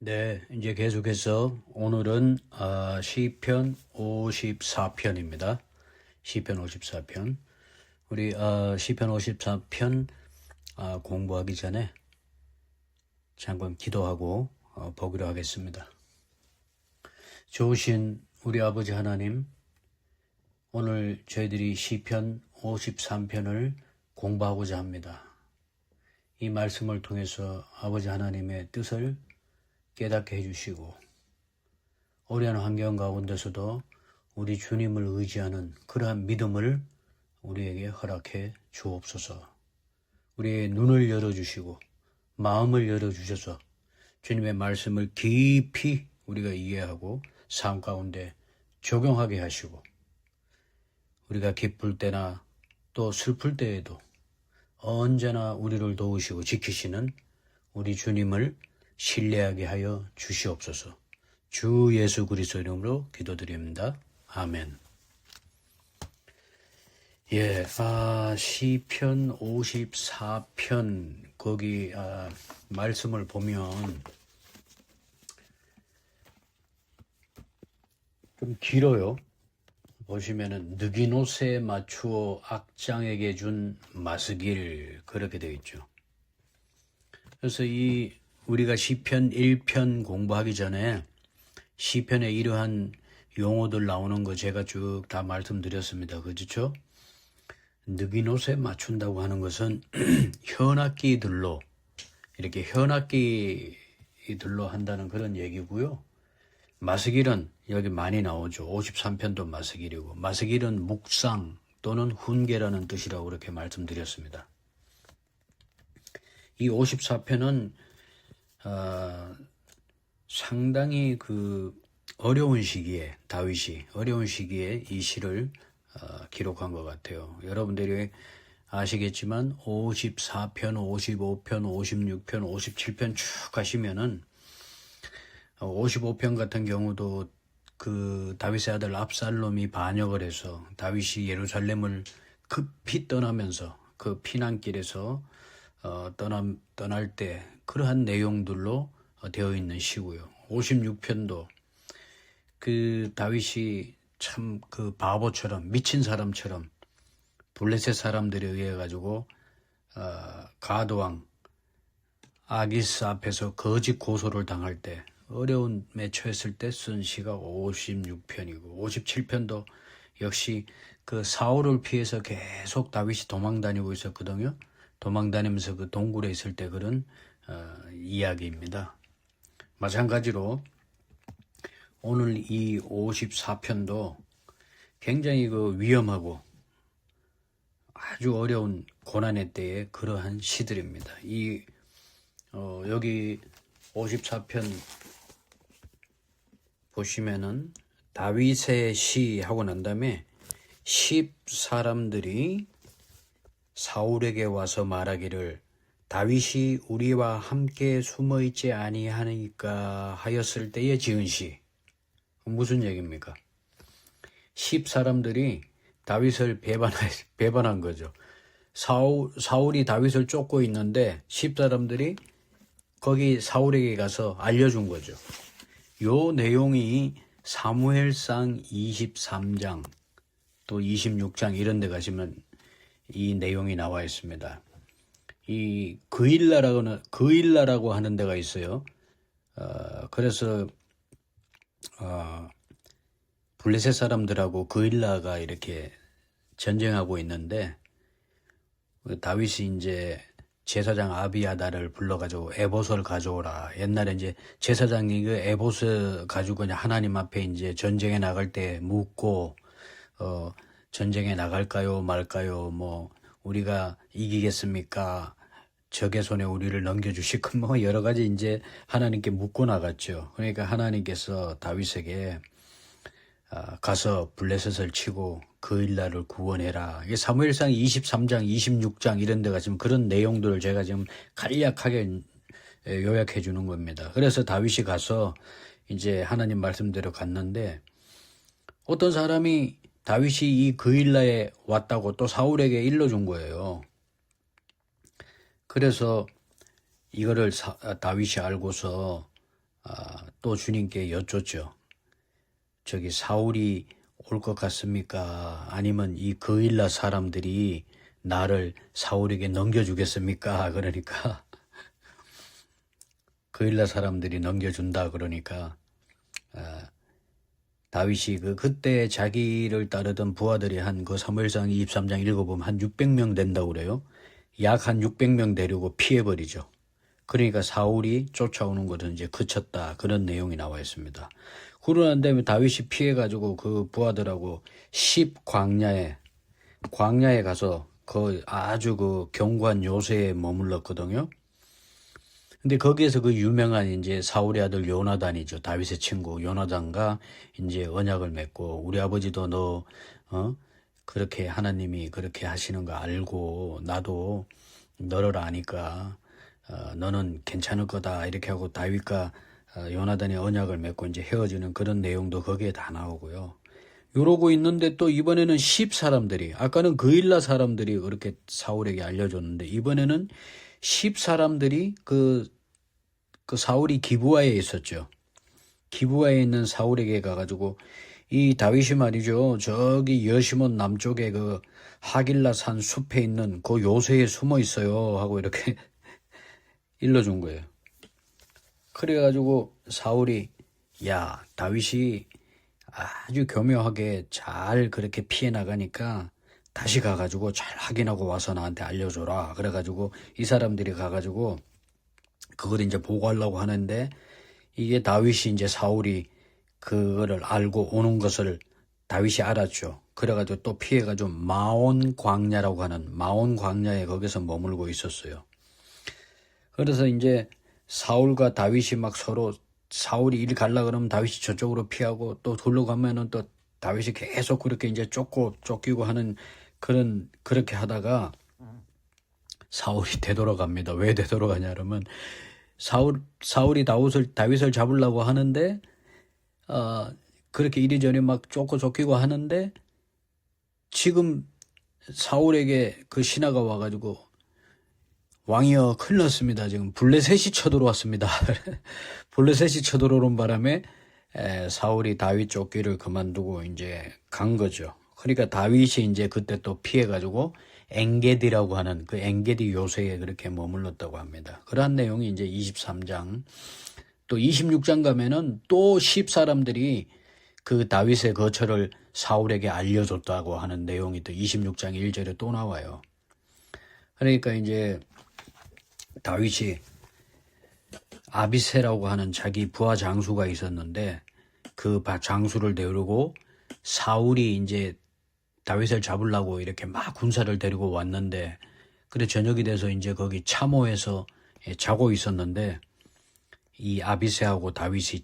네, 이제 계속해서 오늘은 시편 54편입니다. 시편 54편. 우리 시편 54편 공부하기 전에 잠깐 기도하고 보기로 하겠습니다. 좋으신 우리 아버지 하나님, 오늘 저희들이 시편 53편을 공부하고자 합니다. 이 말씀을 통해서 아버지 하나님의 뜻을 깨닫게 해주시고 어려운 환경 가운데서도 우리 주님을 의지하는 그러한 믿음을 우리에게 허락해 주옵소서. 우리의 눈을 열어주시고 마음을 열어주셔서 주님의 말씀을 깊이 우리가 이해하고 삶 가운데 적용하게 하시고 우리가 기쁠 때나 또 슬플 때에도 언제나 우리를 도우시고 지키시는 우리 주님을 신뢰하게 하여 주시옵소서. 주 예수 그리스도 이름으로 기도드립니다. 아멘. 예, 시편 54편 거기 말씀을 보면 좀 길어요. 보시면은 느긴 옷에 맞추어 악장에게 준 마스길 그렇게 되어 있죠. 그래서 우리가 시편 1편 공부하기 전에 시편에 이러한 용어들 나오는 거 제가 쭉 다 말씀드렸습니다. 그렇죠? 느긴 옷에 맞춘다고 하는 것은 현악기들로 이렇게 현악기들로 한다는 그런 얘기고요. 마스길은 여기 많이 나오죠. 53편도 마스길이고 마스길은 묵상 또는 훈계라는 뜻이라고 그렇게 말씀드렸습니다. 이 54편은 상당히 어려운 시기에 다윗이 어려운 시기에 이 시를 기록한 것 같아요. 여러분들이 아시겠지만 54편, 55편, 56편, 57편 쭉 가시면은 55편 같은 경우도 다윗의 아들 압살롬이 반역을 해서 다윗이 예루살렘을 급히 떠나면서 그 피난길에서 떠날 때 그러한 내용들로 되어 있는 시고요. 56편도 다윗이 참 바보처럼 미친 사람처럼 블레셋 사람들에 의해 가지고 가드왕 아기스 앞에서 거짓 고소를 당할 때 어려움에 처했을 때 쓴 시가 56편이고 57편도 역시 사울을 피해서 계속 다윗이 도망다니고 있었거든요. 도망다니면서 동굴에 있을 때 그런 이야기입니다. 마찬가지로 오늘 이 54편도 굉장히 위험하고 아주 어려운 고난의 때의 그러한 시들입니다. 여기 54편 보시면은 다윗의 시 하고 난 다음에 10사람들이 사울에게 와서 말하기를 다윗이 우리와 함께 숨어있지 아니하니까 하였을 때에 지은 시. 무슨 얘기입니까? 10사람들이 다윗을 배반한 거죠. 사울이 다윗을 쫓고 있는데 10사람들이 거기 사울에게 가서 알려준 거죠. 요 내용이 사무엘상 23장 또 26장 이런 데 가시면 이 내용이 나와 있습니다. 이 그일라라고 하는 데가 있어요. 그래서 블레셋 사람들하고 그일라가 이렇게 전쟁하고 있는데 다윗이 이제 제사장 아비아다를 불러가지고 에봇을 가져오라. 옛날에 이제 제사장이 에봇을 가지고 그냥 하나님 앞에 이제 전쟁에 나갈 때 묻고 전쟁에 나갈까요 말까요 뭐 우리가 이기겠습니까? 적의 손에 우리를 넘겨주시고 뭐 여러 가지 이제 하나님께 묻고 나갔죠. 그러니까 하나님께서 다윗에게 가서 블레셋을 치고 그일라를 구원해라. 이게 사무엘상 23장, 26장 이런 데 가시면 그런 내용들을 제가 지금 간략하게 요약해 주는 겁니다. 그래서 다윗이 가서 이제 하나님 말씀대로 갔는데 어떤 사람이 다윗이 이 그일라에 왔다고 또 사울에게 일러준 거예요. 그래서 이거를 다윗이 알고서 또 주님께 여쭙죠. 저기 사울이 올 것 같습니까? 아니면 이 그일라 사람들이 나를 사울에게 넘겨주겠습니까? 그러니까 그일라 사람들이 넘겨준다 그러니까 다윗이 그때 자기를 따르던 부하들이 한 그 사무엘상 23장 읽어보면 한 600명 된다고 그래요. 약 한 600명 데리고 피해버리죠. 그러니까 사울이 쫓아오는 것은 이제 그쳤다. 그런 내용이 나와 있습니다. 그러고 난 다음에 다윗이 피해가지고 그 부하들하고 10광야에 가서 그 아주 그 견고한 요새에 머물렀거든요. 근데 거기에서 그 유명한 이제 사울의 아들 요나단이죠. 다윗의 친구 요나단과 이제 언약을 맺고 우리 아버지도 너 그렇게 하나님이 그렇게 하시는 거 알고 나도 너를 아니까 너는 괜찮을 거다 이렇게 하고 다윗과 요나단의 언약을 맺고 이제 헤어지는 그런 내용도 거기에 다 나오고요. 이러고 있는데 또 이번에는 10사람들이 아까는 그일라 사람들이 그렇게 사울에게 알려줬는데 이번에는 10사람들이 그 사울이 기브아에 있었죠. 기브아에 있는 사울에게 가가지고 이 다윗이 말이죠. 저기 여시몬 남쪽에 그 하길라 산 숲에 있는 그 요새에 숨어 있어요 하고 이렇게 일러준 거예요. 그래가지고 사울이 야 다윗이 아주 교묘하게 잘 그렇게 피해 나가니까 다시 가가지고 잘 확인하고 와서 나한테 알려줘라. 그래가지고 이 사람들이 가가지고 그걸 이제 보고하려고 하는데 이게 다윗이 이제 사울이 그거를 알고 오는 것을 다윗이 알았죠. 그래가지고 또 피해가지고 마온 광야라고 하는 마온 광야에 거기서 머물고 있었어요. 그래서 이제 사울과 다윗이 막 서로 사울이 일 갈라 그러면 다윗이 저쪽으로 피하고 또 돌로 가면은 또 다윗이 계속 그렇게 이제 쫓기고 하는 그렇게 하다가 사울이 되돌아갑니다. 왜 되돌아가냐 그러면 사울이 다윗을 잡으려고 하는데 그렇게 이리저리 막 쫓기고 하는데 지금 사울에게 그 신하가 와가지고 왕이여 큰일 났습니다. 지금 블레셋이 쳐들어왔습니다. 블레셋이 쳐들어오는 바람에 사울이 다윗 쫓기를 그만두고 이제 간 거죠. 그러니까 다윗이 이제 그때 또 피해가지고 엔게디라고 하는 그 엔게디 요새에 그렇게 머물렀다고 합니다. 그러한 내용이 이제 23장 또 26장 가면은 또 10사람들이 그 다윗의 거처를 사울에게 알려줬다고 하는 내용이 또 26장 1절에 또 나와요. 그러니까 이제 다윗이 아비새라고 하는 자기 부하 장수가 있었는데 그 장수를 데리고 사울이 이제 다윗을 잡으려고 이렇게 막 군사를 데리고 왔는데 그래 저녁이 돼서 이제 거기 참호에서 자고 있었는데 이 아비새하고 다윗이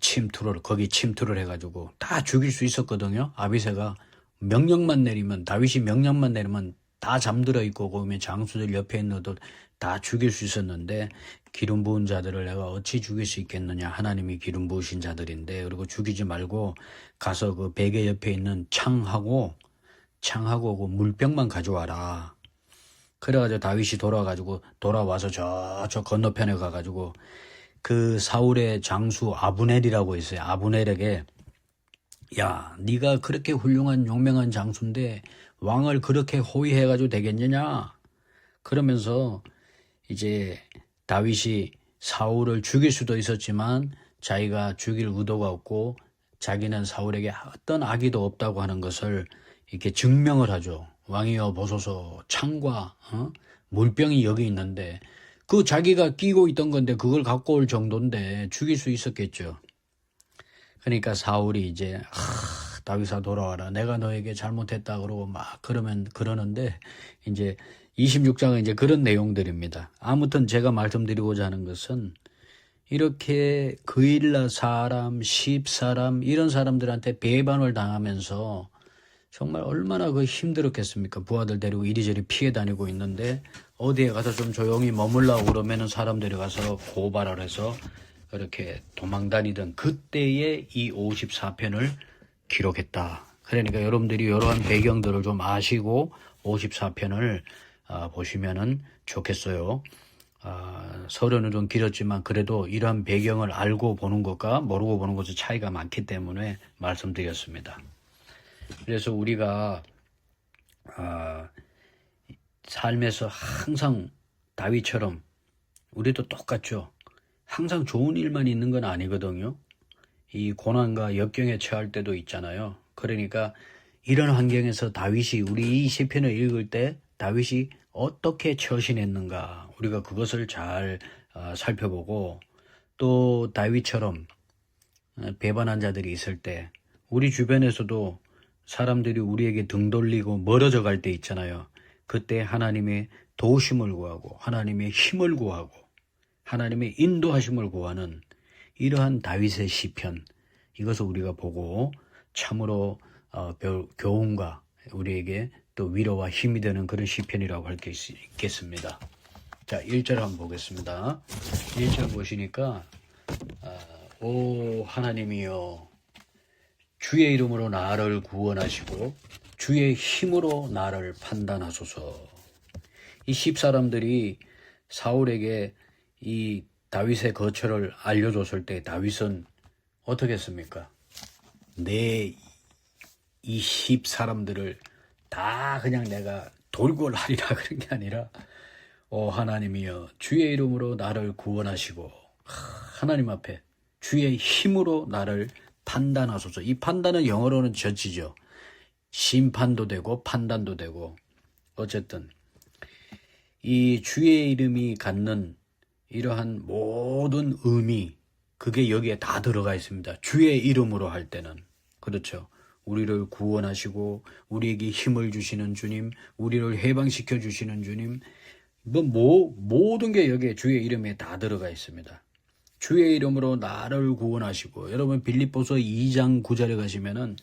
거기 침투를 해가지고 다 죽일 수 있었거든요. 아비새가 다윗이 명령만 내리면 다 잠들어 있고 그러면 장수들 옆에 있는 것도 다 죽일 수 있었는데 기름 부은 자들을 내가 어찌 죽일 수 있겠느냐. 하나님이 기름 부으신 자들인데 그리고 죽이지 말고 가서 그 베개 옆에 있는 창하고 그 물병만 가져와라. 그래가지고 다윗이 돌아와서 저 건너편에 가가지고 그 사울의 장수 아브넬이라고 있어요. 아브넬에게 야 네가 그렇게 훌륭한 용맹한 장수인데 왕을 그렇게 호위해가지고 되겠느냐. 그러면서 이제 다윗이 사울을 죽일 수도 있었지만 자기가 죽일 의도가 없고 자기는 사울에게 어떤 악의도 없다고 하는 것을 이렇게 증명을 하죠. 왕이여 보소서 창과 물병이 여기 있는데 그 자기가 끼고 있던 건데 그걸 갖고 올 정도인데 죽일 수 있었겠죠. 그러니까 사울이 이제 다윗아 돌아와라. 내가 너에게 잘못했다 그러고 막 그러는데 이제 26장은 이제 그런 내용들입니다. 아무튼 제가 말씀드리고자 하는 것은 이렇게 그일라 사람, 10사람 이런 사람들한테 배반을 당하면서 정말 얼마나 힘들었겠습니까? 부하들 데리고 이리저리 피해 다니고 있는데 어디에 가서 좀 조용히 머물라고 그러면은 사람들이 가서 고발을 해서 그렇게 도망다니던 그때의 이 54편을 기록했다. 그러니까 여러분들이 이러한 배경들을 좀 아시고 54편을 보시면은 좋겠어요. 서론은 좀 길었지만 그래도 이러한 배경을 알고 보는 것과 모르고 보는 것의 차이가 많기 때문에 말씀드렸습니다. 그래서 우리가 삶에서 항상 다윗처럼 우리도 똑같죠. 항상 좋은 일만 있는 건 아니거든요. 이 고난과 역경에 처할 때도 있잖아요. 그러니까 이런 환경에서 다윗이 우리 이 시편을 읽을 때 다윗이 어떻게 처신했는가 우리가 그것을 잘 살펴보고 또 다윗처럼 배반한 자들이 있을 때 우리 주변에서도 사람들이 우리에게 등 돌리고 멀어져 갈 때 있잖아요. 그때 하나님의 도우심을 구하고 하나님의 힘을 구하고 하나님의 인도하심을 구하는 이러한 다윗의 시편, 이것을 우리가 보고 참으로 교훈과 우리에게 또 위로와 힘이 되는 그런 시편이라고 할 수 있겠습니다. 자, 1절 한번 보겠습니다. 1절 보시니까 오 하나님이여 주의 이름으로 나를 구원하시고 주의 힘으로 나를 판단하소서. 이 10사람들이 사울에게 이 다윗의 거처를 알려줬을 때 다윗은 어떻게 했습니까? 내 이 10사람들을 다 그냥 내가 돌궐하리라 그런 게 아니라 오 하나님이여 주의 이름으로 나를 구원하시고 하나님 앞에 주의 힘으로 나를 판단하소서. 이 판단은 영어로는 저지죠. 심판도 되고 판단도 되고 어쨌든 이 주의 이름이 갖는 이러한 모든 의미 그게 여기에 다 들어가 있습니다. 주의 이름으로 할 때는 그렇죠. 우리를 구원하시고 우리에게 힘을 주시는 주님, 우리를 해방시켜 주시는 주님, 모든 게 여기에 주의 이름에 다 들어가 있습니다. 주의 이름으로 나를 구원하시고 여러분 빌립보서 2장 9절에 가시면은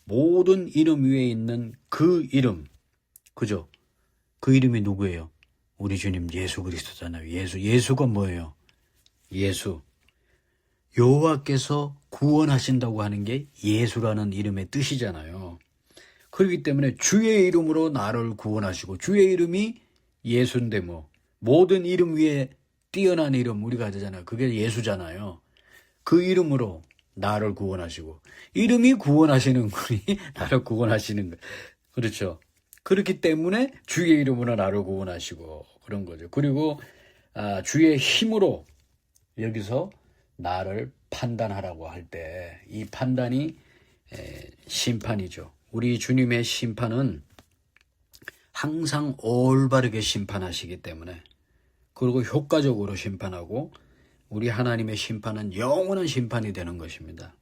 모든 이름 위에 있는 그 이름, 그죠? 그 이름이 누구예요? 우리 주님 예수 그리스도잖아요. 예수가 뭐예요? 예수. 여호와께서 구원하신다고 하는 게 예수라는 이름의 뜻이잖아요. 그렇기 때문에 주의 이름으로 나를 구원하시고 주의 이름이 예수인데 뭐 모든 이름 위에 뛰어난 이름 우리가 하잖아요. 그게 예수잖아요. 그 이름으로 나를 구원하시고 이름이 구원하시는 분이 나를 구원하시는 거 그렇죠. 그렇기 때문에 주의 이름으로 나를 구원하시고 그런 거죠. 그리고 주의 힘으로 여기서 나를 판단하라고 할 때 이 판단이 심판이죠. 우리 주님의 심판은 항상 올바르게 심판하시기 때문에 그리고 효과적으로 심판하고 우리 하나님의 심판은 영원한 심판이 되는 것입니다.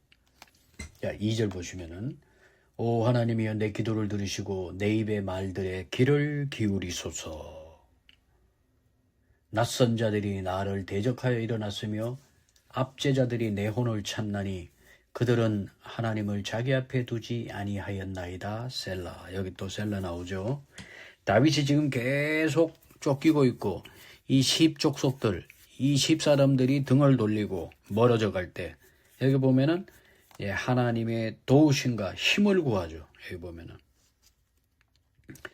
자, 2절 보시면은 오 하나님이여 내 기도를 들으시고 내 입의 말들에 귀를 기울이소서. 낯선 자들이 나를 대적하여 일어났으며 압제자들이 내 혼을 찾나니 그들은 하나님을 자기 앞에 두지 아니하였나이다. 셀라. 여기 또 셀라 나오죠. 다윗이 지금 계속 쫓기고 있고 이 10족속들, 이 10사람들이 등을 돌리고 멀어져 갈 때 여기 보면은 하나님의 도우심과 힘을 구하죠. 여기 보면은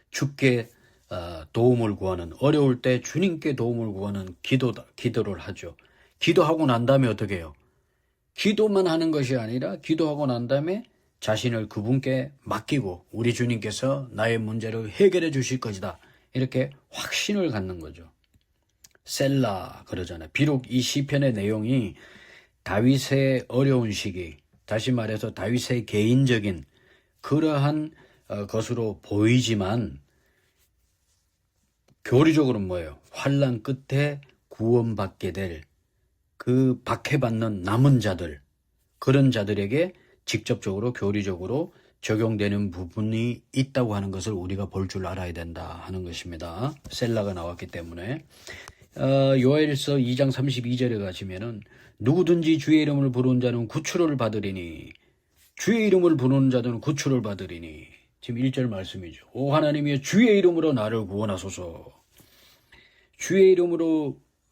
주께 도움을 구하는 어려울 때 주님께 도움을 구하는 기도를 하죠. 기도하고 난 다음에 어떻게 해요? 기도만 하는 것이 아니라 기도하고 난 다음에 자신을 그분께 맡기고 우리 주님께서 나의 문제를 해결해 주실 것이다. 이렇게 확신을 갖는 거죠. 셀라 그러잖아요. 비록 이 시편의 내용이 다윗의 어려운 시기, 다시 말해서 다윗의 개인적인 그러한 것으로 보이지만 교리적으로는 뭐예요? 환난 끝에 구원받게 될 그 박해받는 남은 자들, 그런 자들에게 직접적으로 교리적으로 적용되는 부분이 있다고 하는 것을 우리가 볼 줄 알아야 된다 하는 것입니다. 셀라가 나왔기 때문에 요엘서 2장 32절에 가시면은 누구든지 주의 이름을 부르는 자는 구출을 받으리니 주의 이름을 부르는 자들은 구출을 받으리니 지금 1절 말씀이죠. 오 하나님이여 주의 이름으로 나를 구원하소서. 주의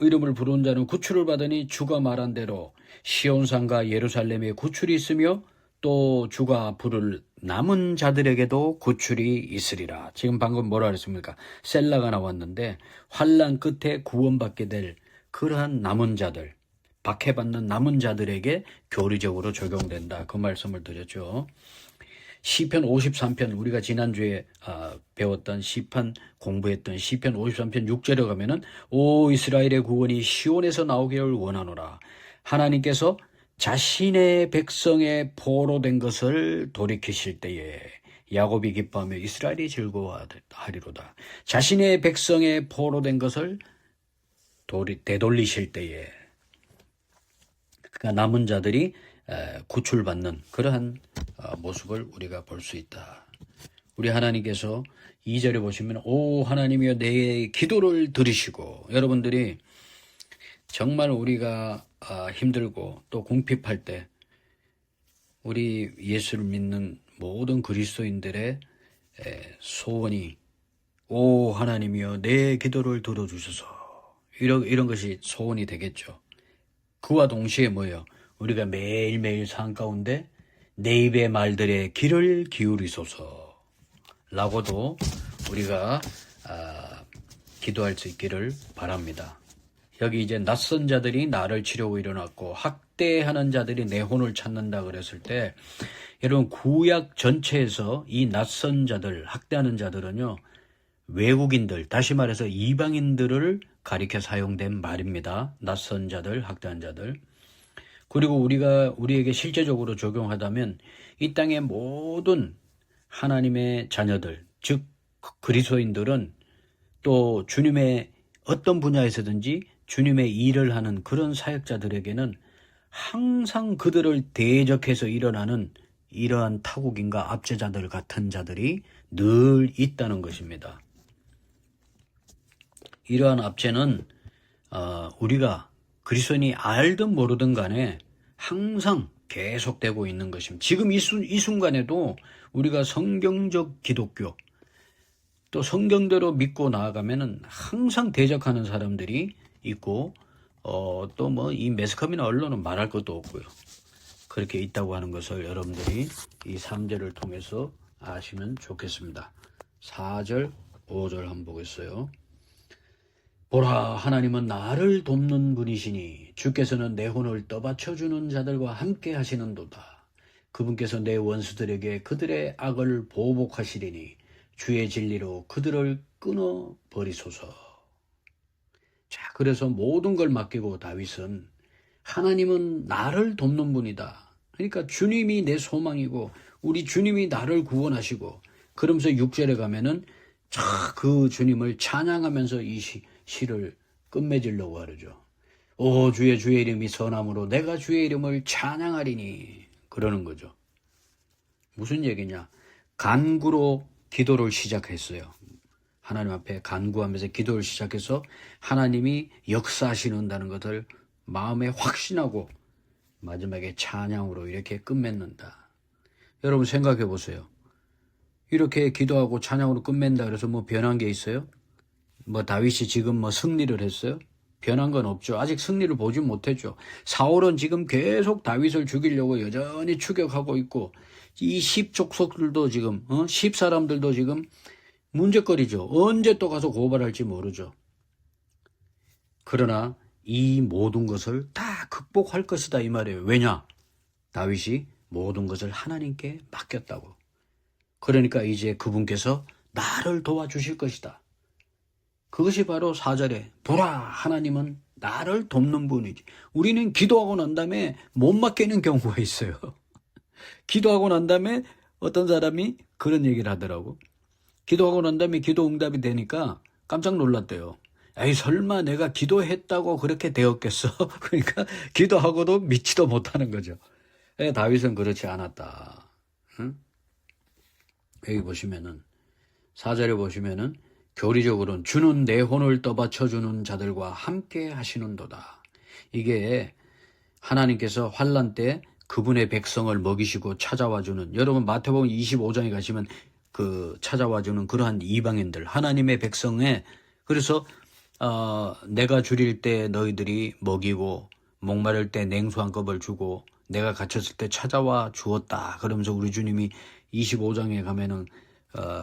이름을 부르는 자는 구출을 받으니 주가 말한 대로 시온산과 예루살렘에 구출이 있으며 또 주가 부를 남은 자들에게도 구출이 있으리라. 지금 방금 뭐라 그랬습니까? 셀라가 나왔는데 환난 끝에 구원받게 될 그러한 남은 자들, 박해받는 남은 자들에게 교리적으로 적용된다. 그 말씀을 드렸죠. 시편 53편, 우리가 지난주에 배웠던 시편 공부했던 시편 53편 6절에 가면은 오 이스라엘의 구원이 시온에서 나오기를 원하노라. 하나님께서 자신의 백성의 포로된 것을 돌이키실 때에 야곱이 기뻐하며 이스라엘이 즐거워하리로다. 자신의 백성의 포로된 것을 되돌리실 때에, 그러니까 남은 자들이 구출받는 그러한 모습을 우리가 볼 수 있다. 우리 하나님께서 2절에 보시면 오 하나님이여 내 기도를 들으시고, 여러분들이 정말 우리가 힘들고 또 궁핍할 때 우리 예수를 믿는 모든 그리스도인들의 소원이 오 하나님이여 내 기도를 들어주소서, 이런 것이 소원이 되겠죠. 그와 동시에 뭐예요? 우리가 매일매일 삶 가운데 내 입의 말들의 귀를 기울이소서 라고도 우리가 기도할 수 있기를 바랍니다. 여기 이제 낯선 자들이 나를 치려고 일어났고 학대하는 자들이 내 혼을 찾는다 그랬을 때, 여러분 구약 전체에서 이 낯선 자들, 학대하는 자들은요 외국인들, 다시 말해서 이방인들을 가리켜 사용된 말입니다. 낯선 자들, 학대한 자들. 그리고 우리에게 실제적으로 적용하다면 이 땅의 모든 하나님의 자녀들, 즉 그리스도인들은 또 주님의 어떤 분야에서든지 주님의 일을 하는 그런 사역자들에게는 항상 그들을 대적해서 일어나는 이러한 타국인과 압제자들 같은 자들이 늘 있다는 것입니다. 이러한 압제는 우리가 그리스도인이 알든 모르든 간에 항상 계속되고 있는 것입니다. 지금 이 순간에도 우리가 성경적 기독교, 또 성경대로 믿고 나아가면은 항상 대적하는 사람들이 있고, 또 뭐 이 매스컴이나 언론은 말할 것도 없고요. 그렇게 있다고 하는 것을 여러분들이 이 3절을 통해서 아시면 좋겠습니다. 4절, 5절 한번 보겠어요. 보라, 하나님은 나를 돕는 분이시니 주께서는 내 혼을 떠받쳐주는 자들과 함께 하시는도다. 그분께서 내 원수들에게 그들의 악을 보복하시리니 주의 진리로 그들을 끊어버리소서. 자, 그래서 모든 걸 맡기고 다윗은 하나님은 나를 돕는 분이다. 그러니까 주님이 내 소망이고 우리 주님이 나를 구원하시고, 그러면서 6절에 가면은 그 주님을 찬양하면서 이 시를 끝맺으려고 하죠. 오 주의 이름이 선함으로 내가 주의 이름을 찬양하리니, 그러는 거죠. 무슨 얘기냐? 간구로 기도를 시작했어요. 하나님 앞에 간구하면서 기도를 시작해서 하나님이 역사하시는다는 것을 마음에 확신하고 마지막에 찬양으로 이렇게 끝맺는다. 여러분 생각해 보세요. 이렇게 기도하고 찬양으로 끝맺는다 그래서 뭐 변한 게 있어요? 뭐 다윗이 지금 뭐 승리를 했어요? 변한 건 없죠. 아직 승리를 보지 못했죠. 사울은 지금 계속 다윗을 죽이려고 여전히 추격하고 있고, 이 10족속들도 지금 10사람들도 지금 문제거리죠. 언제 또 가서 고발할지 모르죠. 그러나 이 모든 것을 다 극복할 것이다 이 말이에요. 왜냐? 다윗이 모든 것을 하나님께 맡겼다고. 그러니까 이제 그분께서 나를 도와주실 것이다. 그것이 바로 4절에 보라 하나님은 나를 돕는 분이지. 우리는 기도하고 난 다음에 못 맡기는 경우가 있어요. 기도하고 난 다음에 어떤 사람이 그런 얘기를 하더라고. 기도하고 난 다음에 기도 응답이 되니까 깜짝 놀랐대요. 에이 설마 내가 기도했다고 그렇게 되었겠어? 그러니까 기도하고도 믿지도 못하는 거죠. 다윗은 그렇지 않았다. 응? 여기 보시면은 4절에 보시면은 교리적으로는 주는 내 혼을 떠받쳐주는 자들과 함께 하시는도다. 이게 하나님께서 환난 때 그분의 백성을 먹이시고 찾아와주는, 여러분 마태복음 25장에 가시면 그 찾아와주는 그러한 이방인들, 하나님의 백성에, 그래서 내가 줄일 때 너희들이 먹이고 목마를 때 냉수 한 컵을 주고 내가 갇혔을 때 찾아와 주었다. 그러면서 우리 주님이 25장에 가면은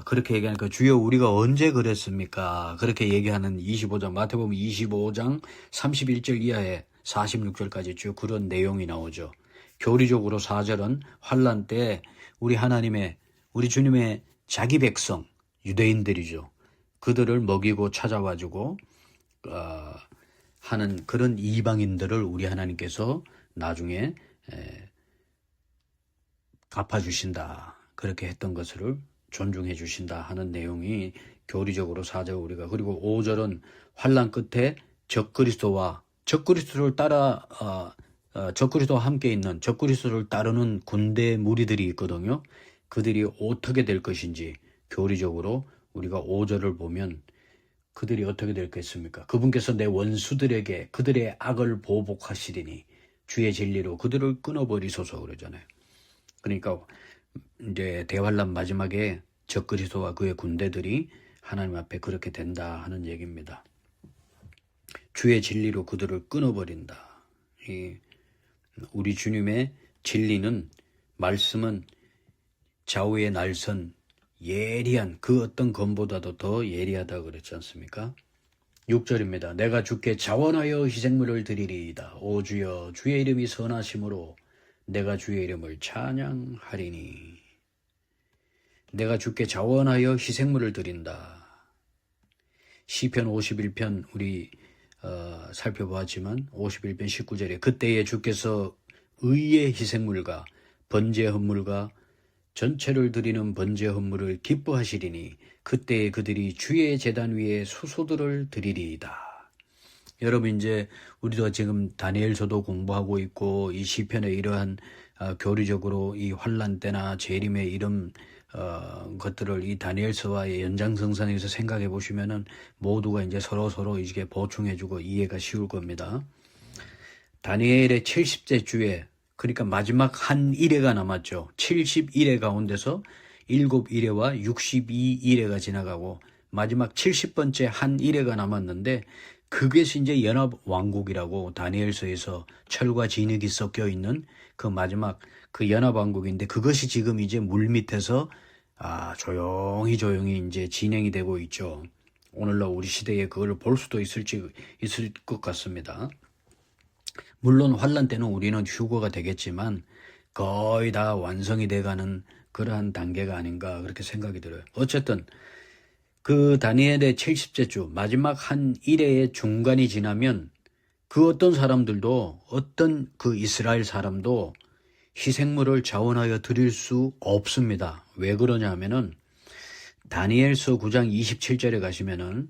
그렇게 얘기하니까 주여 우리가 언제 그랬습니까? 그렇게 얘기하는 25장 마태복음 25장 31절 이하에 46절까지 쭉 그런 내용이 나오죠. 교리적으로 4절은 환난 때 우리 주님의 자기 백성 유대인들이죠. 그들을 먹이고 찾아와주고 하는 그런 이방인들을 우리 하나님께서 나중에 갚아주신다. 그렇게 했던 것을 존중해 주신다 하는 내용이 교리적으로 4절 우리가, 그리고 5절은 환난 끝에 적그리스도와 적그리스도와 함께 있는 적그리스도를 따르는 군대 무리들이 있거든요. 그들이 어떻게 될 것인지 교리적으로 우리가 5절을 보면 그들이 어떻게 될겠습니까? 그분께서 내 원수들에게 그들의 악을 보복하시리니 주의 진리로 그들을 끊어버리소서 그러잖아요. 그러니까 이제 대환란 마지막에 적그리스도와 그의 군대들이 하나님 앞에 그렇게 된다 하는 얘기입니다. 주의 진리로 그들을 끊어버린다. 우리 주님의 진리는, 말씀은 좌우의 날선 예리한 그 어떤 검보다도 더 예리하다 그랬지 않습니까? 6절입니다. 내가 주께 자원하여 희생물을 드리리이다. 오 주여 주의 이름이 선하심으로 내가 주의 이름을 찬양하리니. 내가 주께 자원하여 희생물을 드린다. 시편 51편 우리 살펴보았지만 51편 19절에 그때에 주께서 의의 희생물과 번제 헌물과 전체를 드리는 번제 헌물을 기뻐하시리니 그때에 그들이 주의 제단 위에 수소들을 드리리이다. 여러분, 이제 우리도 지금 다니엘서도 공부하고 있고 이 시편의 이러한 교리적으로 이 환난 때나 재림의 이런 것들을 이 다니엘서와의 연장선상에서 생각해 보시면은 모두가 이제 서로 이게 보충해주고 이해가 쉬울 겁니다. 다니엘의 70째 주에, 그러니까 마지막 한 일회가 남았죠. 71회 가운데서 7일회와 62일회가 지나가고 마지막 70번째 한 일회가 남았는데, 그것이 이제 연합왕국이라고 다니엘서에서 철과 진흙이 섞여 있는 그 마지막 그 연합왕국인데, 그것이 지금 이제 물밑에서 조용히 이제 진행이 되고 있죠. 오늘날 우리 시대에 그걸 볼 수도 있을 것 같습니다. 물론 환난 때는 우리는 휴거가 되겠지만 거의 다 완성이 돼가는 그러한 단계가 아닌가 그렇게 생각이 들어요. 어쨌든 그 다니엘의 70째 주 마지막 한 일회의 중간이 지나면 그 어떤 사람들도, 어떤 그 이스라엘 사람도 희생물을 자원하여 드릴 수 없습니다. 왜 그러냐 하면은 다니엘서 9장 27절에 가시면은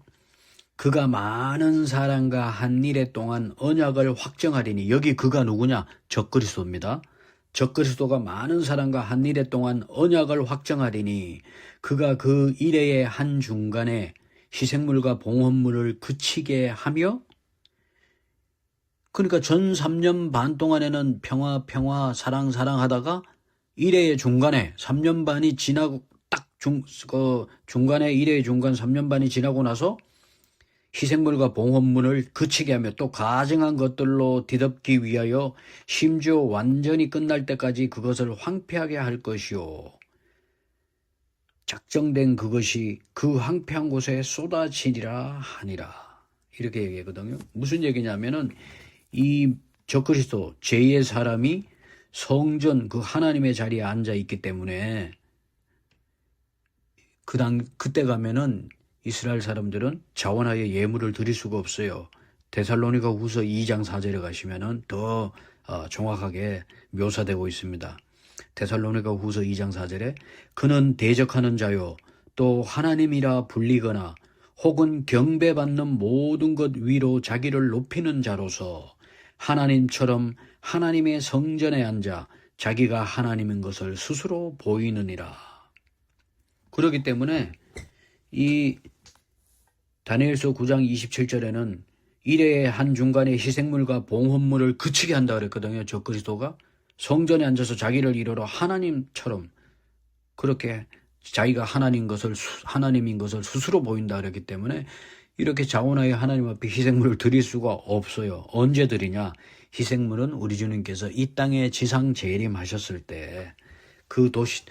그가 많은 사람과 한 일회 동안 언약을 확정하리니, 여기 그가 누구냐? 적그리스도입니다. 적그리스도가 많은 사람과 한 일회 동안 언약을 확정하리니 그가 그 일회의 한 중간에 희생물과 봉헌물을 그치게 하며, 그러니까 전 3년 반 동안에는 평화 사랑 하다가 일회의 중간에 3년 반이 지나고 딱 중간에 일회의 중간 3년 반이 지나고 나서 희생물과 봉헌물을 그치게 하며 또 가증한 것들로 뒤덮기 위하여 심지어 완전히 끝날 때까지 그것을 황폐하게 할 것이요, 작정된 그것이 그 황폐한 곳에 쏟아지리라 하니라. 이렇게 얘기하거든요. 무슨 얘기냐면은 이 적그리스도 제2의 사람이 성전 그 하나님의 자리에 앉아 있기 때문에 그때 가면은 이스라엘 사람들은 자원하여 예물을 드릴 수가 없어요. 데살로니가 후서 2장 4절에 가시면은 더 정확하게 묘사되고 있습니다. 데살로니가 후서 2장 4절에 그는 대적하는 자요 또 하나님이라 불리거나 혹은 경배받는 모든 것 위로 자기를 높이는 자로서 하나님처럼 하나님의 성전에 앉아 자기가 하나님인 것을 스스로 보이느니라. 그렇기 때문에 이 다니엘서 9장 27절에는 일회의 한 중간에 희생물과 봉헌물을 그치게 한다 그랬거든요. 적그리스도가 성전에 앉아서 자기를 이르러 하나님처럼 그렇게 자기가 하나님인 것을 스스로 보인다 그랬기 때문에 이렇게 자원하여 하나님 앞에 희생물을 드릴 수가 없어요. 언제 드리냐? 희생물은 우리 주님께서 이 땅에 지상 재림하셨을 때 그 도시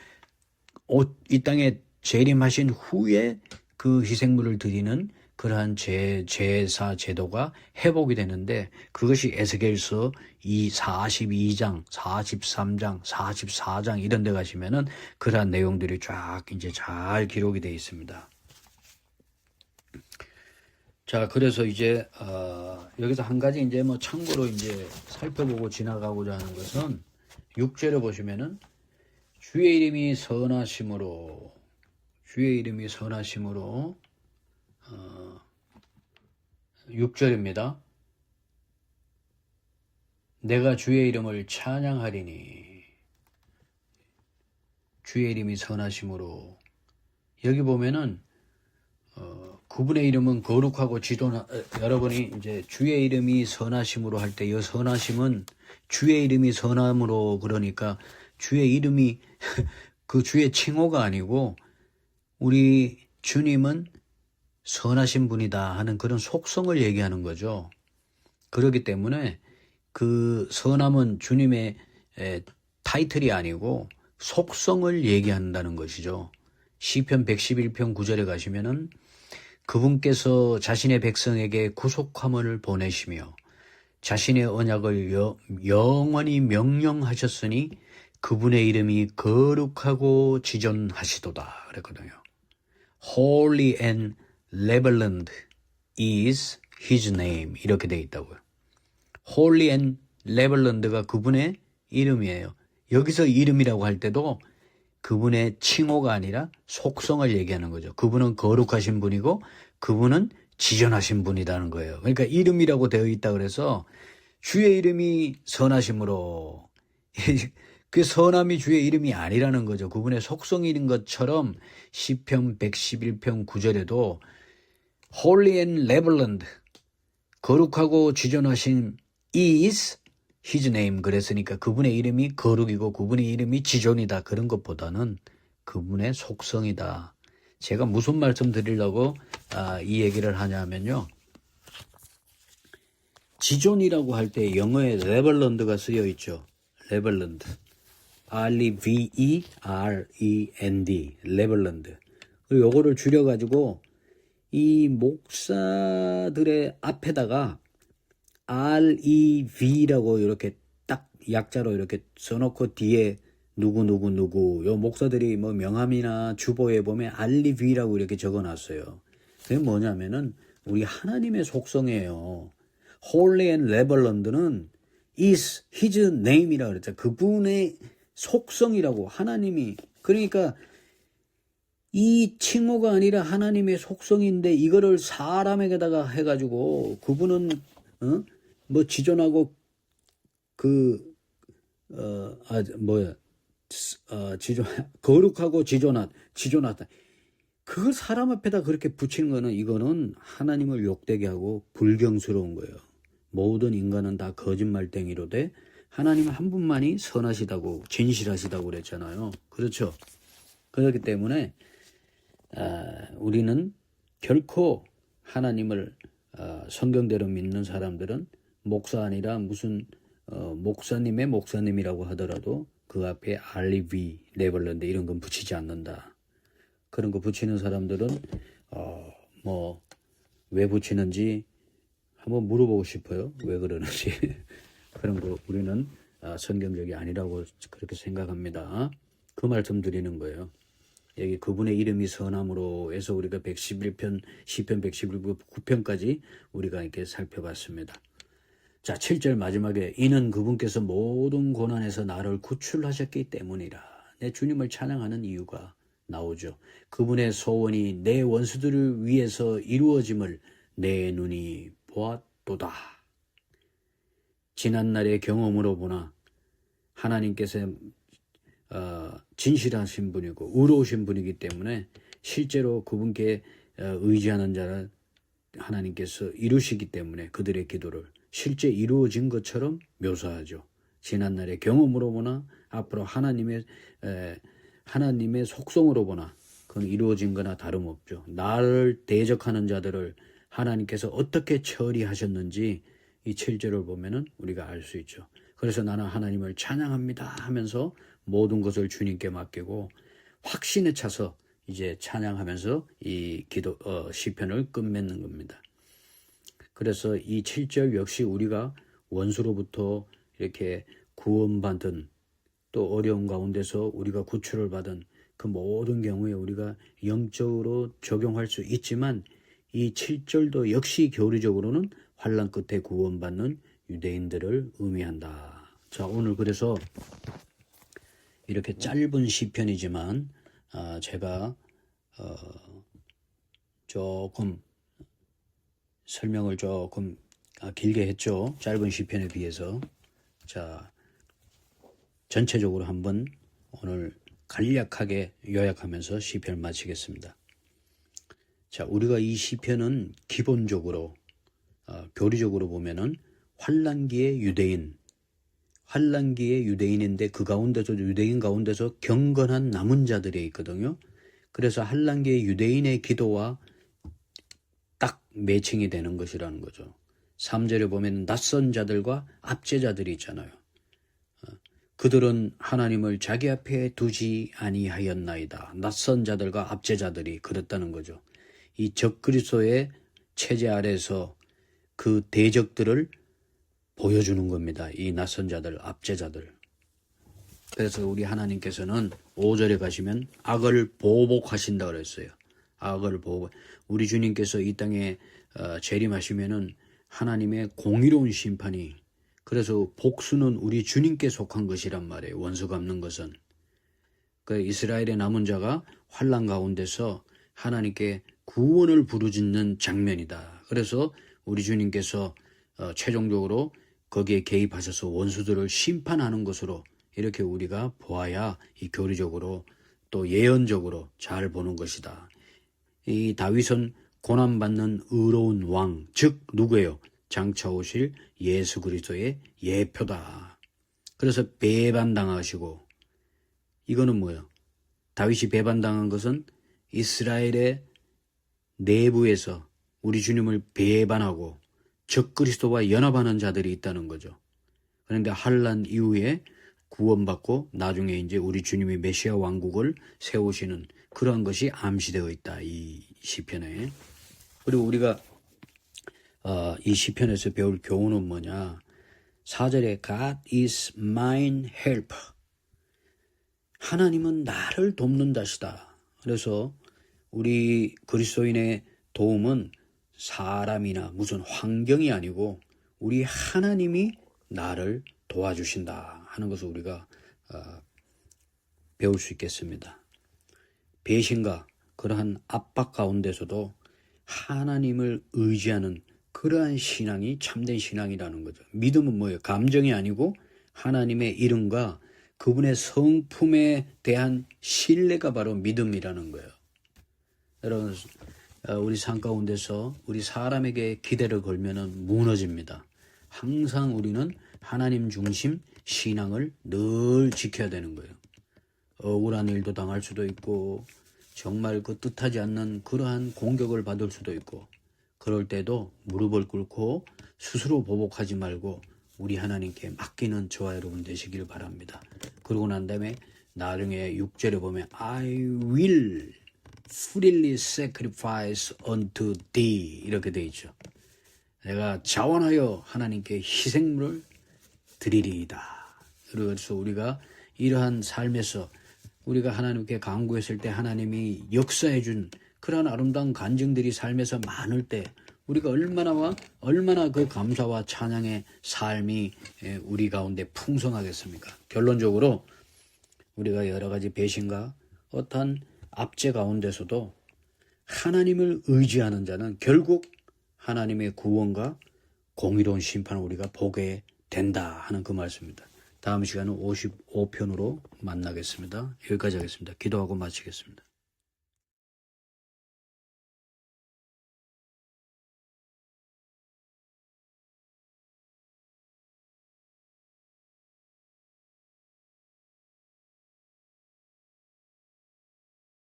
이 땅에 재림하신 후에 그 희생물을 드리는 그러한 제사 제도가 회복이 되는데 그것이 에스겔서 42장, 43장, 44장 이런 데 가시면은 그러한 내용들이 쫙 이제 잘 기록이 되어 있습니다. 자, 그래서 이제 여기서 한 가지 이제 뭐 참고로 이제 살펴보고 지나가고자 하는 것은 6절에 보시면은 주의 이름이 선하심으로 6절입니다. 내가 주의 이름을 찬양하리니 주의 이름이 선하심으로 여기 보면은 그분의 이름은 거룩하고 여러분이 이제 주의 이름이 선하심으로 할 때 이 선하심은 주의 이름이 선함으로 그러니까 주의 이름이 그 주의 칭호가 아니고 우리 주님은 선하신 분이다 하는 그런 속성을 얘기하는 거죠. 그렇기 때문에 그 선함은 주님의 타이틀이 아니고 속성을 얘기한다는 것이죠. 시편 111편 9절에 가시면은 그분께서 자신의 백성에게 구속함을 보내시며 자신의 언약을 영원히 명령하셨으니 그분의 이름이 거룩하고 지존하시도다 그랬거든요. Holy and Relevant is His name 이렇게 되어 있다고요. Holy and Relevant가 그분의 이름이에요. 여기서 이름이라고 할 때도 그분의 칭호가 아니라 속성을 얘기하는 거죠. 그분은 거룩하신 분이고 그분은 지존하신 분이라는 거예요. 그러니까 이름이라고 되어 있다 그래서 주의 이름이 선하심으로 그 선함이 주의 이름이 아니라는 거죠. 그분의 속성인 것처럼 시편 111편 9절에도 Holy and Relevant 거룩하고 지존하신 is His name 그랬으니까 그분의 이름이 거룩이고 그분의 이름이 지존이다 그런 것보다는 그분의 속성이다. 제가 무슨 말씀 드리려고 이 얘기를 하냐면요. 지존이라고 할 때 영어에 Relevant가 쓰여 있죠. Relevant. R-E-V-E-R-E-N-D. Relevant. 그리고 요거를 줄여가지고 이 목사들의 앞에다가 REV라고 이렇게 딱 약자로 이렇게 써놓고 뒤에 누구 요 목사들이 뭐 명함이나 주보에 보면 REV라고 이렇게 적어놨어요. 그게 뭐냐면은 우리 하나님의 속성이에요. Holy and Relevant는 is His name이라고 그랬죠. 그분의 속성이라고 하나님이 그러니까 이 칭호가 아니라 하나님의 속성인데 이거를 사람에게다가 해가지고 그분은 뭐 지존하고 거룩하고 지존하다. 그걸 사람 앞에다 그렇게 붙이는 거는 이거는 하나님을 욕되게 하고 불경스러운 거예요. 모든 인간은 다 거짓말쟁이로되 하나님 한 분만이 선하시다고 진실하시다고 그랬잖아요. 그렇죠? 그렇기 때문에 우리는 결코 하나님을 성경대로 믿는 사람들은 목사 아니라 무슨 목사님의 목사님이라고 하더라도 그 앞에 REV, 레벌런드 이런 건 붙이지 않는다. 그런 거 붙이는 사람들은 뭐 왜 붙이는지 한번 물어보고 싶어요. 왜 그러는지. 그런 거 우리는 성경적이 아니라고 그렇게 생각합니다. 그 말씀 드리는 거예요. 여기 그분의 이름이 선함으로 해서 우리가 111편, 시편 119편까지 우리가 이렇게 살펴봤습니다. 자, 7절 마지막에 이는 그분께서 모든 고난에서 나를 구출하셨기 때문이라. 내 주님을 찬양하는 이유가 나오죠. 그분의 소원이 내 원수들을 위해서 이루어짐을 내 눈이 보았도다. 지난날의 경험으로 보나 하나님께서 진실하신 분이고 의로우신 분이기 때문에 실제로 그분께 의지하는 자를 하나님께서 이루시기 때문에 그들의 기도를 실제 이루어진 것처럼 묘사하죠. 지난날의 경험으로 보나 앞으로 하나님의 속성으로 보나 그건 이루어진 거나 다름없죠. 나를 대적하는 자들을 하나님께서 어떻게 처리하셨는지 이 7절을 보면은 우리가 알 수 있죠. 그래서 나는 하나님을 찬양합니다 하면서 모든 것을 주님께 맡기고 확신에 차서 이제 찬양하면서 이 시편을 끝맺는 겁니다. 그래서 이 7절 역시 우리가 원수로부터 이렇게 구원받은 또 어려운 가운데서 우리가 구출을 받은 그 모든 경우에 우리가 영적으로 적용할 수 있지만 이 7절도 역시 교리적으로는 환난 끝에 구원받는 유대인들을 의미한다. 자, 오늘 그래서 이렇게 짧은 시편이지만 제가 조금 설명을 조금 길게 했죠. 짧은 시편에 비해서. 자, 전체적으로 한번 오늘 간략하게 요약하면서 시편을 마치겠습니다. 자, 우리가 이 시편은 기본적으로 교리적으로 보면은 환난기의 유대인인데 그 가운데서 유대인 가운데서 경건한 남은 자들이 있거든요. 그래서 환난기의 유대인의 기도와 딱 매칭이 되는 것이라는 거죠. 3절에 보면 낯선 자들과 압제자들이 있잖아요. 그들은 하나님을 자기 앞에 두지 아니하였나이다. 낯선 자들과 압제자들이 그랬다는 거죠. 이 적그리스도의 체제 아래서 그 대적들을 보여주는 겁니다. 이 낯선 자들, 압제자들. 그래서 우리 하나님께서는 5절에 가시면 악을 보복하신다 그랬어요. 악을 보복. 우리 주님께서 이 땅에 재림하시면은 하나님의 공의로운 심판이, 그래서 복수는 우리 주님께 속한 것이란 말이에요. 원수 갚는 것은. 그 이스라엘의 남은 자가 환난 가운데서 하나님께 구원을 부르짖는 장면이다. 그래서 우리 주님께서 최종적으로 거기에 개입하셔서 원수들을 심판하는 것으로 이렇게 우리가 보아야 이 교리적으로 또 예언적으로 잘 보는 것이다. 이 다윗은 고난받는 의로운 왕, 즉 누구예요? 장차 오실 예수 그리스도의 예표다. 그래서 배반당하시고, 이거는 뭐예요? 다윗이 배반당한 것은 이스라엘의 내부에서 우리 주님을 배반하고 적그리스도와 연합하는 자들이 있다는 거죠. 그런데 환난 이후에 구원받고 나중에 이제 우리 주님이 메시아 왕국을 세우시는 그런 것이 암시되어 있다, 이 시편에. 그리고 우리가 이 시편에서 배울 교훈은 뭐냐? 4절에 God is mine helper. 하나님은 나를 돕는 자시다. 그래서 우리 그리스도인의 도움은 사람이나 무슨 환경이 아니고 우리 하나님이 나를 도와주신다 하는 것을 우리가 배울 수 있겠습니다. 배신과 그러한 압박 가운데서도 하나님을 의지하는 그러한 신앙이 참된 신앙이라는 거죠. 믿음은 뭐예요? 감정이 아니고 하나님의 이름과 그분의 성품에 대한 신뢰가 바로 믿음이라는 거예요. 여러분, 우리 삶 가운데서 우리 사람에게 기대를 걸면은 무너집니다. 항상 우리는 하나님 중심 신앙을 늘 지켜야 되는 거예요. 억울한 일도 당할 수도 있고 정말 그 뜻하지 않는 그러한 공격을 받을 수도 있고, 그럴 때도 무릎을 꿇고 스스로 보복하지 말고 우리 하나님께 맡기는 저와 여러분 되시길 바랍니다. 그러고 난 다음에 나중에 6절에 보면 I will freely sacrifice unto thee 이렇게 돼 있죠. 내가 자원하여 하나님께 희생물을 드리리이다. 그래서 우리가 이러한 삶에서 우리가 하나님께 간구했을 때 하나님이 역사해 준 그러한 아름다운 간증들이 삶에서 많을 때 우리가 얼마나 그 감사와 찬양의 삶이 우리 가운데 풍성하겠습니까? 결론적으로 우리가 여러 가지 배신과 어떠한 압제 가운데서도 하나님을 의지하는 자는 결국 하나님의 구원과 공의로운 심판을 우리가 보게 된다 하는 그 말씀입니다. 다음 시간은 55편으로 만나겠습니다. 여기까지 하겠습니다. 기도하고 마치겠습니다.